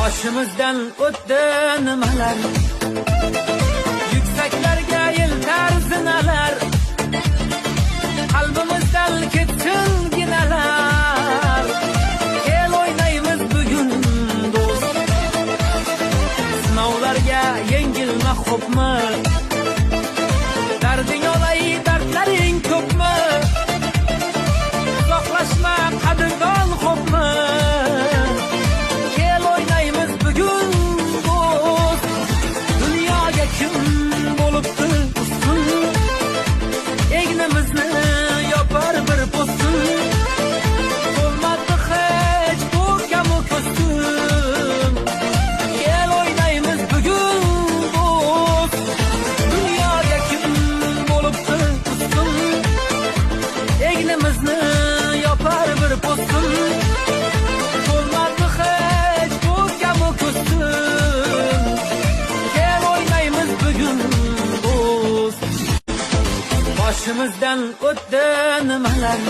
Başımızdan o'tdi nimalar, yuksaklarga yeltar zinalar, qalbimizdan ketsin ginalar. Kel o'ynaymiz bugun do'st, sinovlarga yengilma xo'pmi, darding olay dardlaring ko'pmi, uzoqlashma qadrdon xo'pmi. Kel o'ynaymiz bugun do'st, dunyoga kim bo'libdi ustun, egnimizni yopar bir po'stin, bo'lmadi hech bu kamu ko'stin. Kel o'ynaymiz bugun do'st, dunyoga kim bo'libdi ustun, egnimizni yopar bir po'stin, bo'lmadi hech bu kamu ko'stin. Kel o'ynaymiz bugun do'st, başımızdan o'tdi nimalar,